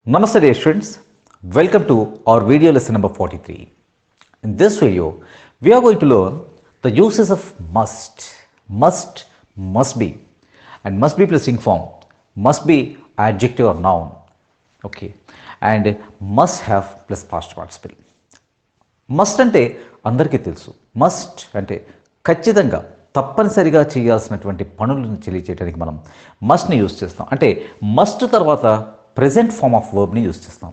Namaste dear students, welcome to our video lesson number 43. In this video, we are going to learn the uses of must be, and must be plus ing form, must be adjective or noun, okay, and must have plus past participle. Must అంటే అందరికీ తెలుసు. Must అంటే ఖచ్చితంగా తప్పనిసరిగా చేయాల్సినటువంటి పనులను తెలియచేయడానికి మనం మస్ట్ని యూజ్ చేస్తాం. అంటే మస్ట్ తర్వాత ప్రెజెంట్ ఫామ్ ఆఫ్ వర్బ్ని యూజ్ చేస్తాం.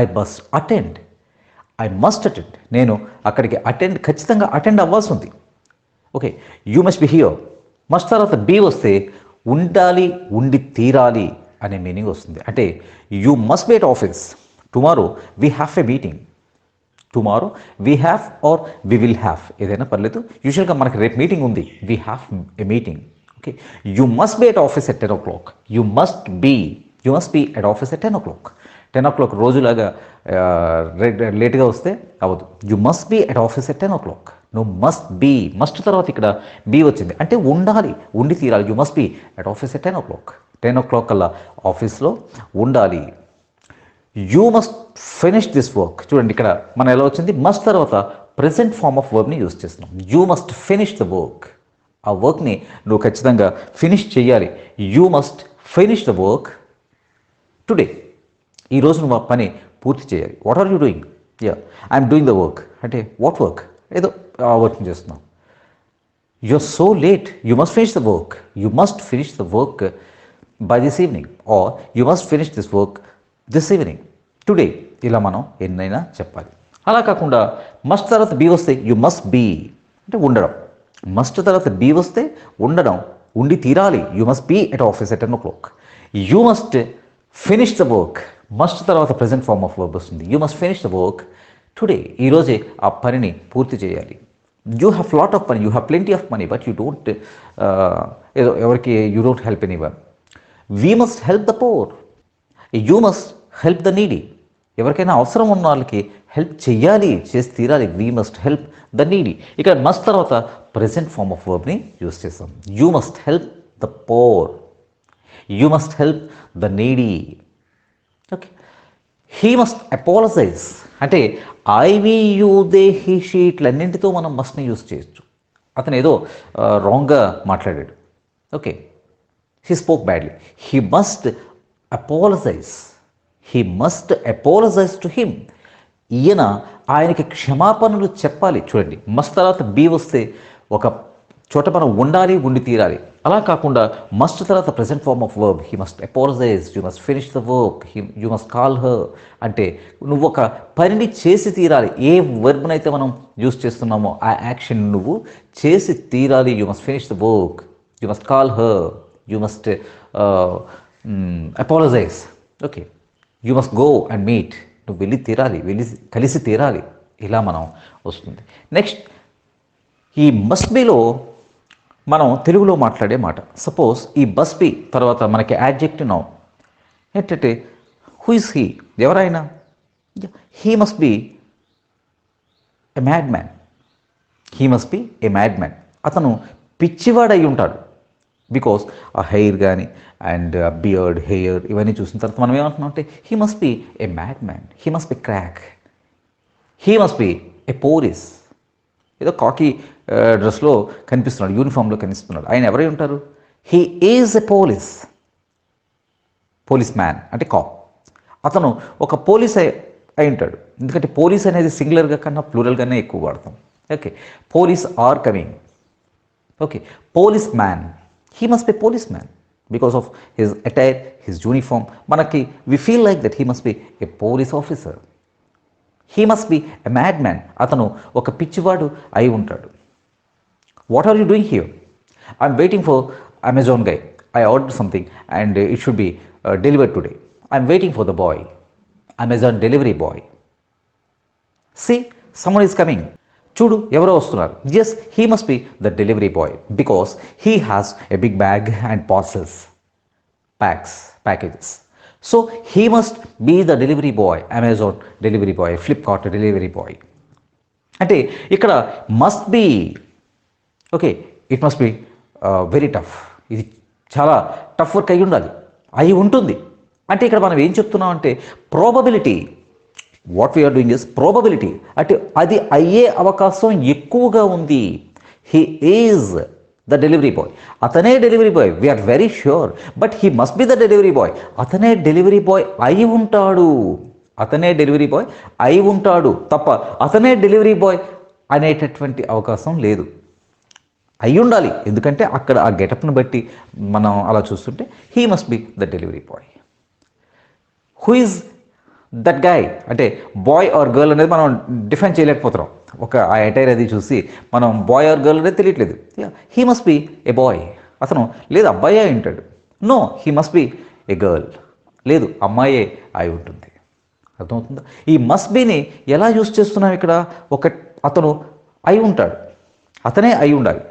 I must attend, I must attend, నేను అక్కడికి ఖచ్చితంగా అటెండ్ అవ్వాల్సి ఉంది. Okay, you must be here. Must తర్వాత బీ వస్తే ఉండాలి, ఉండి తీరాలి అనే మీనింగ్ వస్తుంది. అంటే you must be at office tomorrow, we have a meeting. Tomorrow we have or we will have, ఏదైనా పర్లేదు. యూజువల్గా మనకి రేపు మీటింగ్ ఉంది, we have a meeting. Okay, you must be at office at 10 o'clock. You must be at office at 10 o'clock. 10 o'clock రోజులాగా లేట్గా వస్తే అవ్వదు. You must be at office at 10 o'clock. నువ్వు మస్ట్ బీ, మస్ట్ తర్వాత ఇక్కడ be వచ్చింది అంటే ఉండాలి, ఉండి తీరాలి. You must be at office at 10 o'clock. 10 o'clock కల్లా ఆఫీస్లో ఉండాలి. You must finish this work. చూడండి ఇక్కడ మనం ఎలా వచ్చింది, మస్ట్ తర్వాత ప్రెజెంట్ ఫామ్ ఆఫ్ వర్బ్ని యూజ్ చేస్తున్నాం. You must finish the work. ఆ వర్క్ని నువ్వు ఖచ్చితంగా ఫినిష్ చేయాలి. You must finish the work today. ఈరోజు నువ్వు ఆ పని పూర్తి చేయాలి. What are you doing? I'm doing the work. అంటే వాట్ వర్క్? ఏదో ఆ వర్క్ని చేస్తున్నాం. You are so late, you must finish the work. You must finish the work by this evening, or you must finish this work this evening, today. ఇలా మనం ఎన్నైనా చెప్పాలి. అలా కాకుండా మస్ట్ తర్వాత బీ వస్తే యు మస్ట్ బీ అంటే ఉండడం. మస్ట్ తర్వాత బీ వస్తే ఉండడం, ఉండి తీరాలి. You must be at office at 10 o'clock. You must finish the work. Must తర్వాత ప్రెజెంట్ ఫార్మ్ ఆఫ్ వర్బ్ వస్తుంది. You must finish the work today. ఈరోజే ఆ పనిని పూర్తి చేయాలి. You have lot of money, you have plenty of money, but you don't ఏదో ఎవరికి you don't help anyone. We must help the poor. You must help the needy. ఎవరికైనా అవసరం ఉన్న వాళ్ళకి హెల్ప్ చేయాలి, చేసి తీరాలి. We must help the needy. ఇక్కడ మస్ట్ తర్వాత ప్రెజెంట్ ఫార్మ్ ఆఫ్ వర్బ్ని యూజ్ చేస్తాం. You must help the poor, you must help the needy. Okay, he must apologise అంటే I we you they he she ఇట్లన్నింటితో మనం మస్ట్ని యూజ్ చేయొచ్చు. అతను ఏదో రాంగ్గా మాట్లాడాడు. Okay, he spoke badly. He must apologise, he must apologise to him. ఈయన ఆయనకి క్షమాపణలు చెప్పాలి. చూడండి, మస్ట్ తర్వాత బీ వస్తే ఒక చోట మనం ఉండాలి, ఉండి తీరాలి. అలా కాకుండా మస్ట్ తర్వాత present form of verb. He must apologise, you must finish the work, you must call her. అంటే నువ్వు ఒక పనిని చేసి తీరాలి. ఏ వర్బ్నైతే మనం యూజ్ చేస్తున్నామో ఆ యాక్షన్ నువ్వు చేసి తీరాలి. You must finish the work, you must call her, you must apologise. Okay, you must go and meet. నువ్వు వెళ్ళి తీరాలి, కలిసి తీరాలి. ఇలా మనం వస్తుంది. నెక్స్ట్, ఈ మస్ట్ బీలో మనం తెలుగులో మాట్లాడే మాట. సపోజ్ ఈ మస్ట్ బీ తర్వాత మనకి యాడ్జెక్టివ్ నౌన్ ఏంటంటే హూ ఇస్ హీ, ఎవరైనా. He must be a mad man. He must be a mad man. అతను పిచ్చివాడై ఉంటాడు. బికాస్ ఆ హెయిర్ కానీ అండ్ బియర్డ్, హెయిర్ ఇవన్నీ చూసిన తర్వాత మనం ఏమంటున్నాం అంటే he must be A mad man, he must B crack, he must be A police. ఏదో కాకి డ్రెస్లో కనిపిస్తున్నాడు, యూనిఫామ్లో కనిపిస్తున్నాడు. ఆయన ఎవరై ఉంటారు? He is a police. Police man అంటే కాప్. అతను ఒక పోలీస్ అయి ఉంటాడు. ఎందుకంటే పోలీస్ అనేది సింగులర్గా కన్నా ప్లూరల్గానే ఎక్కువ వాడతాం. Okay, police are coming. Okay, police man, he must be a policeman because of his attire, his uniform. Manaki we feel like that he must be a police officer. He must be a madman. Atanu oka pichivadu ayi untadu. What are you doing here? I'm waiting for Amazon guy. I ordered something and it should be delivered today. I'm waiting for the boy, Amazon delivery boy. See, someone is coming. చూడు ఎవరో వస్తున్నారు. Yes, he must be the delivery boy because he has a big bag and parcels, packages. So he must be the delivery boy, Amazon delivery boy, Flipkart delivery boy. అంటే ఇక్కడ must be. Okay, it must be very tough. ఇది చాలా tough work అయి ఉండాలి, అయి ఉంటుంది. అంటే ఇక్కడ మనం ఏం చెప్తున్నాం అంటే probability, what we're doing is probability, అంటే అది అయ్యే అవకాశం ఎక్కువగా ఉంది. He is the delivery boy, అతనే delivery boy, we're very sure, but he must be the delivery boy, అతనే డెలివరీ బాయ్ అయి ఉంటాడు, అతనే డెలివరీ బాయ్ అయి ఉంటాడు తప్ప అతనే డెలివరీ బాయ్ అనేటటువంటి అవకాశం లేదు. అయి ఉండాలి, ఎందుకంటే అక్కడ ఆ గెటప్ను బట్టి మనం అలా చూస్తుంటే he must be the delivery bye. Who is that guy అంటే బాయ్ ఆర్ గర్ల్ అనేది మనం డిఫైన్ చేయలేకపోతున్నాం. ఒక ఆ అటైర్ అది చూసి మనం బాయ్ ఆర్ గర్ల్ అనేది తెలియట్లేదు. He must be a boy, అతను లేదు అబ్బాయి అయి ఉంటాడు. No, he must be a girl, లేదు అమ్మాయే అయి ఉంటుంది. అర్థమవుతుందా? ఈ మస్ట్ బీని ఎలా యూస్ చేస్తున్నాం ఇక్కడ? అతను అయి ఉంటాడు, అతనే అయి ఉండాలి.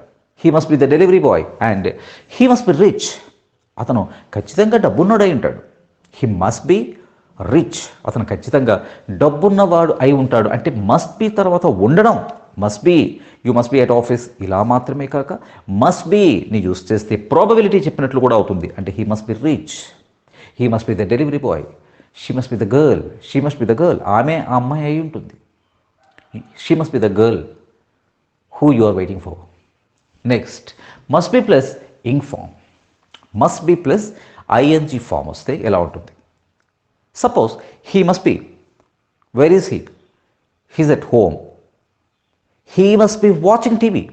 He must be the delivery bye and he must be rich, అతను ఖచ్చితంగా డబ్బున్నోడు అయి ఉంటాడు. హీ మస్ట్ బి రిచ్, అతను ఖచ్చితంగా డబ్బున్నవాడు అయి ఉంటాడు. అంటే మస్ట్ బి తర్వాత ఉండడం, must be, you must be at office, ఇలా మాత్రమే కాక మస్ట్ బీని యూస్ చేస్తే ప్రాబబిలిటీ చెప్పినట్లు కూడా అవుతుంది. అంటే he must be rich, he must be the delivery boy, she must be the girl, she must be the girl, ఆమె ఆ అమ్మాయి అయి ఉంటుంది. She must be the girl who you are waiting for. Next must be plus ing form. Must be plus I N G form వస్తే ఎలా ఉంటుంది? Suppose he must be, where is he? He's at home. He must be watching TV.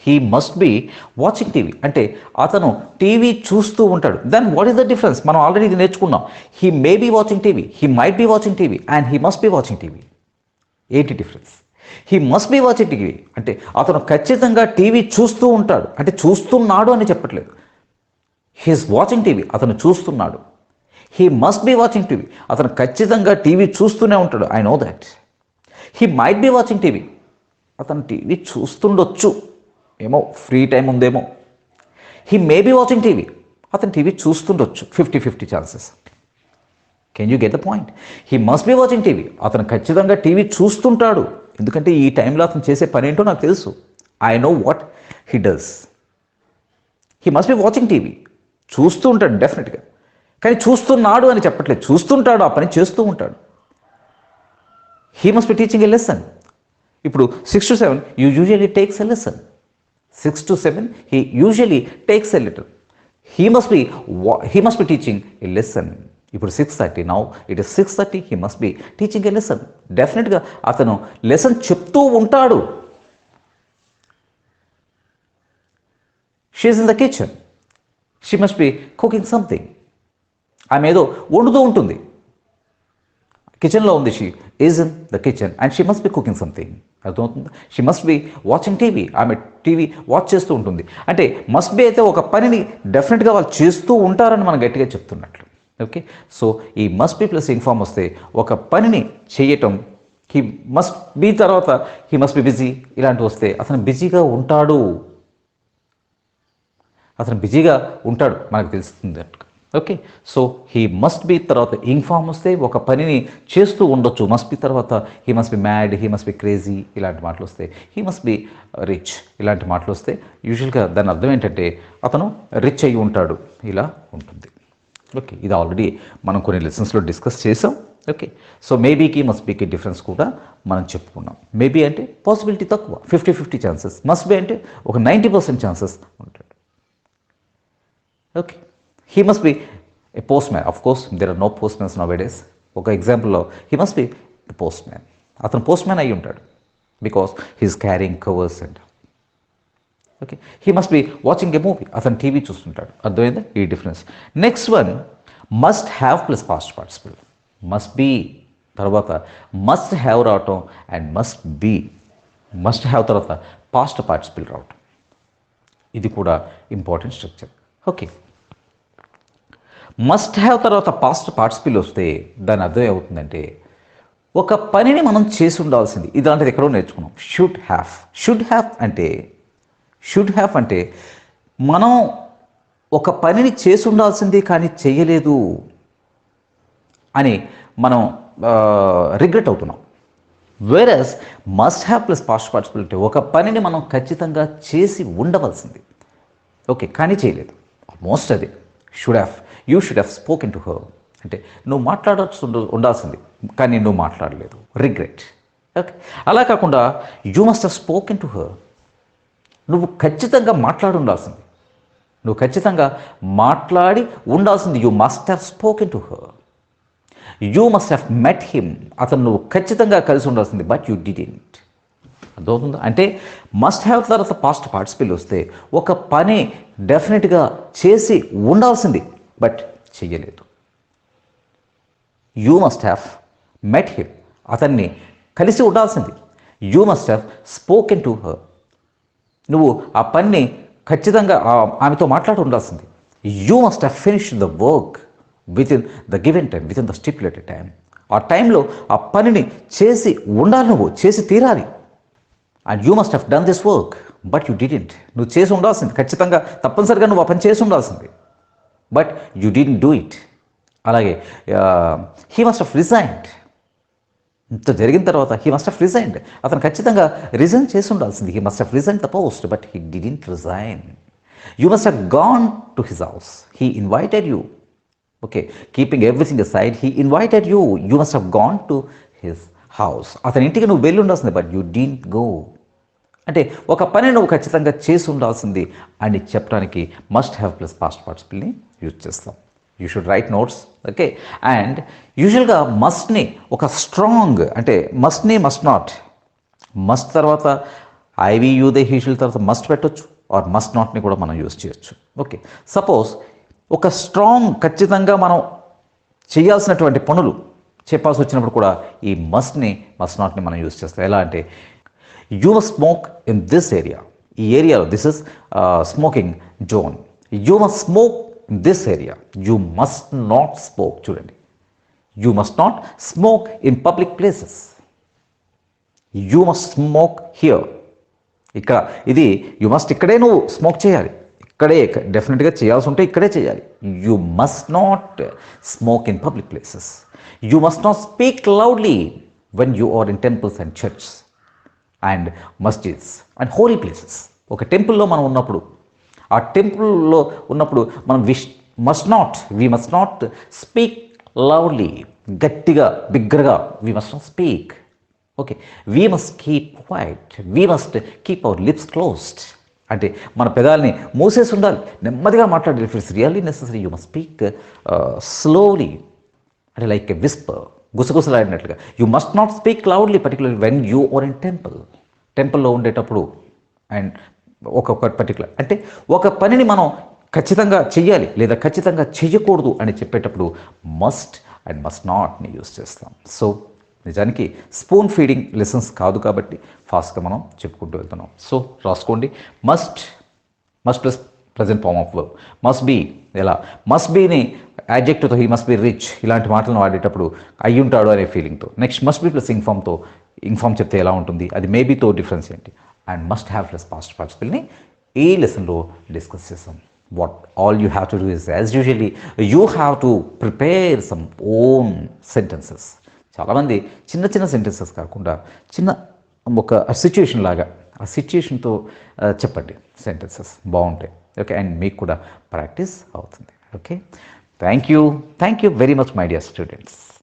He must be watching TV అంటే అతను TV చూస్తూ ఉంటాడు. Then what is the difference? మనం already ఇది నేర్చుకున్నాం. He may be watching TV, he might be watching TV and he must be watching TV. ఏంటి difference? He must be watching TV అంటే అతను ఖచ్చితంగా టీవీ చూస్తూ ఉంటాడు, అంటే చూస్తున్నాడు అని చెప్పట్లేదు. హీఈస్ వాచింగ్ టీవీ, అతను చూస్తున్నాడు. He must be watching TV, అతను ఖచ్చితంగా టీవీ చూస్తూనే ఉంటాడు. I know that. He might be watching TV, అతను టీవీ చూస్తుండొచ్చు, ఏమో ఫ్రీ టైం ఉందేమో. He may be watching TV, అతను టీవీ చూస్తుండొచ్చు, 50-50 chances. Can you get the point? He must be watching TV, అతను ఖచ్చితంగా టీవీ చూస్తుంటాడు, ఎందుకంటే ఈ టైంలో అతను చేసే పని ఏంటో నాకు తెలుసు. I know what he does. He must be watching TV, చూస్తూ ఉంటాడు డెఫినెట్గా, కానీ చూస్తున్నాడు అని చెప్పట్లేదు, చూస్తుంటాడు, ఆ పని చేస్తూ ఉంటాడు. He must be teaching a lesson. ఇప్పుడు 6 to 7 you usually takes a lesson. 6 to 7 he usually takes a little. He must be teaching a lesson. ఇప్పుడు 6:30, now it is 6:30, he must be teaching a lesson. డెఫినెట్గా అతను lesson చెప్తూ ఉంటాడు. She is in the kitchen, she must be cooking something. ఆమె ఏదో వండుతూ ఉంటుంది, కిచెన్లో ఉంది. She is in the kitchen and she must be cooking something. అర్థమవుతుంది? She must be watching TV, ఆమె టీవీ వాచ్ చేస్తూ ఉంటుంది. అంటే మస్ట్ బి అయితే ఒక పనిని డెఫినెట్గా వాళ్ళు చేస్తూ ఉంటారని మనం గట్టిగా చెప్తున్నట్లు. ఓకే, సో ఈ must be plus ing form వస్తే ఒక పనిని చేయటం, హీ మస్ట్ బి తర్వాత హీ మస్ట్ బి బిజీ, ఇలాంటివి వస్తే అతను బిజీగా ఉంటాడు, అతను బిజీగా ఉంటాడు మనకు తెలుస్తుంది. Okay, so he must be తర్వాత ఇంగ్ ఫామ్ వస్తే ఒక పనిని చేస్తూ ఉండొచ్చు. మస్ట్ బి తర్వాత he must B mad, he must be crazy, ఇలాంటి మాటలు వస్తే హీ మస్ట్ బి రిచ్, ఇలాంటి మాటలు వస్తే యూజువల్గా దాని అర్థం ఏంటంటే అతను రిచ్ అయి ఉంటాడు, ఇలా ఉంటుంది. ఓకే, ఇది ఆల్రెడీ మనం కొన్ని లెసన్స్లో డిస్కస్ చేసాం. ఓకే, సో మేబీకి మస్ట్ బీకి డిఫరెన్స్ కూడా మనం చెప్పుకున్నాం. మేబీ అంటే పాసిబిలిటీ తక్కువ, 50-50 ఛాన్సెస్. మస్ట్ బి అంటే ఒక 90% ఛాన్సెస్ ఉంటాడు. Okay, he must be a postman. Of course, there are no postmen nowadays. ఒక ఎగ్జాంపుల్లో he must be a postman. అతను పోస్ట్మ్యాన్ అయి ఉంటాడు because he is carrying covers and. Okay, he must be watching a movie. అతను TV చూస్తుంటాడు. అర్థమైందా ఈ difference? Next one must have plus past participle. Must be తర్వాత మస్ట్ హ్యావ్ రావటం and must have తర్వాత పాస్ట్ పార్టిసిపుల్ రావటం. ఇది కూడా important structure. Okay, must have తర్వాత పాస్ట్ పార్టిసిపుల్ వస్తే దాని అర్థం ఏమవుతుందంటే ఒక పనిని మనం చేసి ఉండాల్సింది. ఇలాంటిది ఎక్కడో నేర్చుకున్నాం. షుడ్ హ్యావ్ అంటే మనం ఒక పనిని చేసి ఉండాల్సింది కానీ చేయలేదు అని మనం రిగ్రెట్ అవుతున్నాం. Whereas must have plus past participle అంటే ఒక పనిని మనం ఖచ్చితంగా చేసి ఉండవలసింది, ఓకే, కానీ చేయలేదు. ఆల్మోస్ట్ అదే should have. You should have spoken to her. అంటే నువ్వు మాట్లాడాల్సి ఉండాల్సింది కానీ నువ్వు మాట్లాడలేదు, రిగ్రెట్. ఓకే, అలా కాకుండా you must have spoken to her. నువ్వు ఖచ్చితంగా మాట్లాడి ఉండాల్సింది, నువ్వు ఖచ్చితంగా మాట్లాడి ఉండాల్సింది. You must have spoken to her. You must have met him. అతను నువ్వు ఖచ్చితంగా కలిసి ఉండాల్సింది, బట్ యూ డిడెంట్. అర్థమవుతుందా? అంటే మస్ట్ హ్యావ్ తర్వాత పాస్ట్ పార్టిసిపల్ వస్తే ఒక పని డెఫినెట్గా చేసి ఉండాల్సింది బట్ చెయ్యలేదు. You must have met him. అతన్ని కలిసి ఉండాల్సింది. You must have spoken to her. నువ్వు ఆ పనిని ఖచ్చితంగా ఆమెతో మాట్లాడి ఉండాల్సింది. You must have finish the work with in the given time, with in the stipulated time. ఆ టైంలో ఆ పనిని చేసి ఉండాలి, నువ్వు చేసి తీరాలి. And you must have done this work but you didn't. నువ్వు చేసి ఉండాల్సింది, ఖచ్చితంగా తప్పనిసరిగా నువ్వు ఆ పని చేసి ఉండాల్సింది, but you didn't do it. అలాగే హీ మస్ట్ హ్యావ్ రిజైన్డ్. ఇంత జరిగిన తర్వాత హీ మస్ట్ హ్యావ్ రిజైన్డ్. అతను ఖచ్చితంగా రిజైన్ చేసి ఉండాల్సింది. He must have resign the post but he didn't resign. You must have gone to his house. He invited you. Okay, keeping everything aside, he invited you. You must have gone to his house. అతని ఇంటికి నువ్వు వెళ్ళి ఉండాల్సింది but you didn't go. అంటే ఒక పని నువ్వు ఖచ్చితంగా చేసి ఉండాల్సింది అని చెప్పడానికి మస్ట్ హ్యావ్ ప్లస్ పాస్ట్ పార్టిసిపల్ని యూజ్ చేస్తాం. You should write notes. Okay, and యూజువల్గా మస్ట్ని ఒక స్ట్రాంగ్, అంటే మస్ట్ని మస్ట్ నాట్, మస్ట్ తర్వాత ఐవి యూదే హీషుల్ తర్వాత మస్ట్ పెట్టొచ్చు, ఆర్ మస్ట్ నాట్ని కూడా మనం యూజ్ చేయొచ్చు. ఓకే, సపోజ్ ఒక స్ట్రాంగ్ ఖచ్చితంగా మనం చేయాల్సినటువంటి పనులు చెప్పాల్సి వచ్చినప్పుడు కూడా ఈ మస్ట్ని మస్ట్ నాట్ని మనం యూజ్ చేస్తాం. ఎలా అంటే you must smoke in this area. ఈ ఏరియాలో this is smoking zone. You must smoke in this area. You must not smoke. చూడండి, you must not smoke in public places. You must smoke here. ఇక్కడ ఇది you must, ఇక్కడే నువ్వు smoke చేయాలి, ఇక్కడే డెఫినెట్గా చేయాల్సి ఉంటే ఇక్కడే చేయాలి. You must not smoke in public places. You must not speak loudly when you are in temples and church and masjids and holy places. ఒక టెంపుల్లో మనం ఉన్నప్పుడు, ఆ టెంపుల్లో ఉన్నప్పుడు మనం we must not speak loudly. గట్టిగా బిగ్గరగా we must not speak. Okay, we must keep quiet. We must keep our lips closed. అంటే మన పెదాలని మూసేసి ఉండాలి, నెమ్మదిగా మాట్లాడాలి. If it's really necessary you must speak slowly, అంటే లైక్ ఎ విస్పర్, గుసగుసలాడినట్లుగా. You must not speak loudly particularly when you are in temple. టెంపుల్లో ఉండేటప్పుడు అండ్ ఒక్కొక్క పర్టికులర్, అంటే ఒక పనిని మనం ఖచ్చితంగా చెయ్యాలి లేదా ఖచ్చితంగా చెయ్యకూడదు అని చెప్పేటప్పుడు మస్ట్ అండ్ మస్ట్ నాట్ని యూజ్ చేస్తాం. సో నిజానికి స్పూన్ ఫీడింగ్ లెసన్స్ కాదు కాబట్టి ఫాస్ట్గా మనం చెప్పుకుంటూ వెళ్తున్నాం. సో రాసుకోండి, must plus present form of verb. Must be, ఎలా మస్ట్ బీని యాడ్జెక్టివ్తో హీ మస్ట్ బి రిచ్ ఇలాంటి మాటలను వాడేటప్పుడు అయ్యి ఉంటాడు అనే ఫీలింగ్తో. నెక్స్ట్ మస్ట్ బీ ప్లస్ ఇన్ఫామ్తో, ఇన్ఫామ్ చెప్తే ఎలా ఉంటుంది, అది మేబీతో డిఫరెన్స్ ఏంటి, and must have plus past పార్టిసిపల్ని ఈ లెసన్లో డిస్కస్ చేసాం. What all you have to do is as usually you have to prepare some own sentences. చాలామంది చిన్న చిన్న సెంటెన్సెస్ కాకుండా చిన్న ఒక సిచ్యుయేషన్ లాగా, ఆ సిచ్యుయేషన్తో చెప్పండి సెంటెన్సెస్, బాగుంటాయి. ఓకే, అండ్ మీకు కూడా ప్రాక్టీస్ అవుతుంది. Okay, thank you very much my dear students.